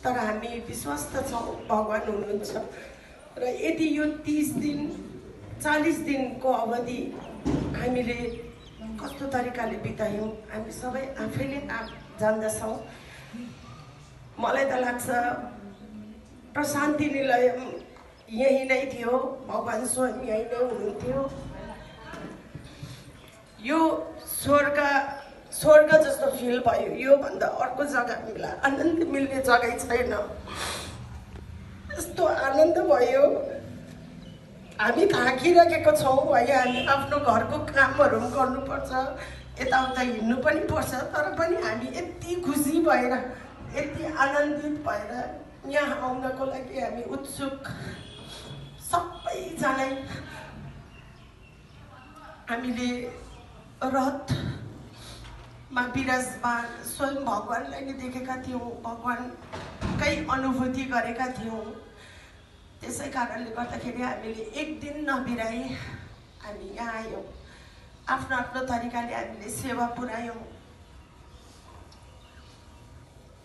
तर हामी विश्वस्त छौँ भगवान हुनुहुन्छ। र यदि यो 30 दिन 40 दिनको अवधि हामीले कस्तो तरिकाले बितायौँ हामी सबै आफैले जान्दछौँ। मलाई त लाग्छ प्रशान्ति निलय यही नै थियो, भगवान स्वयं यही नै हुनुहुन्थ्यो। यो स्वर्ग जस्तो फिल भयो। यो भन्दा अर्को जग्गा हामीलाई आनन्द मिल्ने जग्गै छैन। यस्तो आनन्द भयो। हामी थाकिरहेको छौँ है, हामी आफ्नो घरको कामहरू पनि गर्नुपर्छ, यताउता हिँड्नु पनि पर्छ, तर पनि हामी यति खुसी भएर यति आनन्दित भएर यहाँ आउनको लागि हामी उत्सुक सबैजना। हामीले रथमा विराजमान स्वयं भगवानलाई नै देखेका थियौँ, भगवानकै अनुभूति गरेका थियौँ। त्यसै कारणले गर्दाखेरि हामीले एक दिन नबिराई हामी यहाँ आयौँ। आफ्नो आफ्नो तरिकाले हामीले सेवा पुर्यायौँ।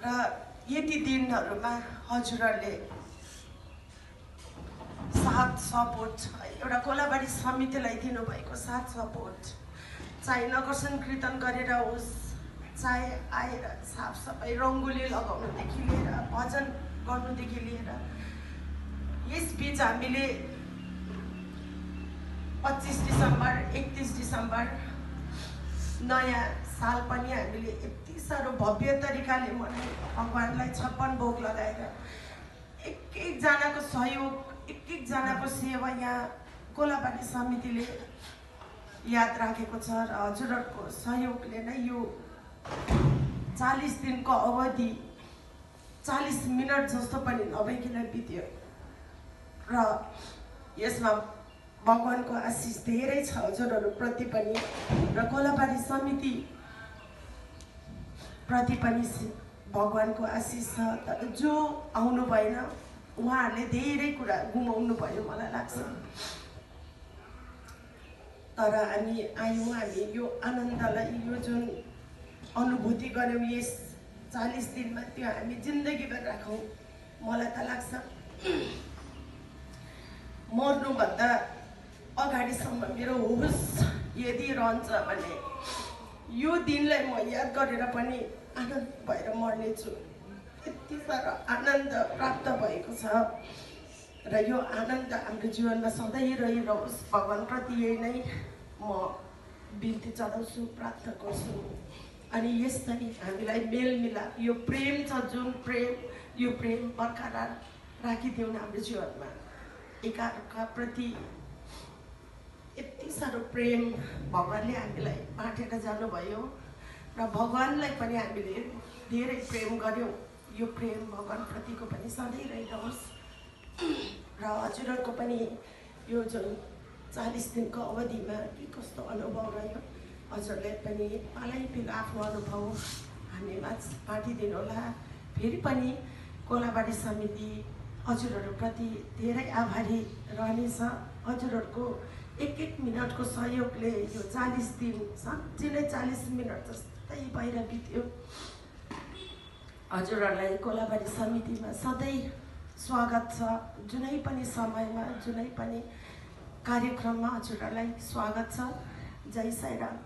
र यति दिनहरूमा हजुरहरूले साथ सपोर्ट, एउटा कोलाबारी समितिलाई दिनुभएको साथ सपोर्ट, चाहे नगरसन कीर्तन गरेर होस्, चाहे आएर साफसफाइ रङ्गोली लगाउनुदेखि लिएर भजन गर्नुदेखि लिएर, यस बीच हामीले 25 डिसेम्बर 31 डिसेम्बर नयाँ साल पनि हामीले यति साह्रो भव्य तरिकाले मनायौँ। भगवानलाई 56 भोग लगाएर एक एकजनाको सहयोग, एक एकजनाको सेवा यहाँ कोलाबारी समितिले याद राखेको छ। र हजुरहरूको सहयोगले नै यो 40 दिनको अवधि 40 मिनट जस्तो पनि नभइकन बित्यो। र यसमा भगवानको आशिष धेरै छ हजुरहरूप्रति पनि र कोलाबारी समिति प्रति पनि भगवानको आशिष छ। तर जो आउनु भएन उहाँहरूले धेरै कुरा गुमाउनु भयो मलाई लाग्छ। तर हामी आयौँ, हामी यो आनन्दलाई, यो जुन अनुभूति गऱ्यौँ यस 40 दिनमा, त्यो हामी जिन्दगीभर राखौँ। मलाई त लाग्छ मर्नुभन्दा अगाडिसम्म मेरो होस यदि रहन्छ भने यो दिनलाई म याद गरेर पनि आनन्द भएर मर्नेछु। यति साह्रो आनन्द प्राप्त भएको छ र यो आनन्द हाम्रो जीवनमा सधैँ रहिरहोस्। भगवानप्रति यही नै म बिन्ती चढाउँछु, प्रार्थना गर्छु। अनि यसरी हामीलाई मेलमिलाप, यो प्रेम छ जुन प्रेम, यो प्रेम बरकरार राखिदिउँ हाम्रो जीवनमा। एकाअर्काप्रति यति साह्रो प्रेम भगवानले हामीलाई बाँटेर जानुभयो र भगवानलाई पनि हामीले धेरै प्रेम गऱ्यौँ। यो प्रेम भगवानप्रतिको पनि सधैँ रहिरहोस्। र हजुरहरूको पनि यो जुन 40 दिनको अवधिमा के कस्तो अनुभव रह्यो, हजुरले पनि पालैपिलो आफ्नो अनुभव हामीमा बाँडिदिनु होला। फेरि पनि कोलाबारी समिति हजुरहरूप्रति धेरै आभारी रहनेछ। हजुरहरूको एक एक मिनटको सहयोगले यो 40 दिन साँच्चै नै 40 मिनट जस्तै भएर बित्यो। हजुरहरूलाई कोलाबारी समितिमा सधैँ स्वागत छ। जुनै पनि समयमा, जुनै पनि कार्यक्रममा हजुरहरूलाई स्वागत छ। जय साईराम।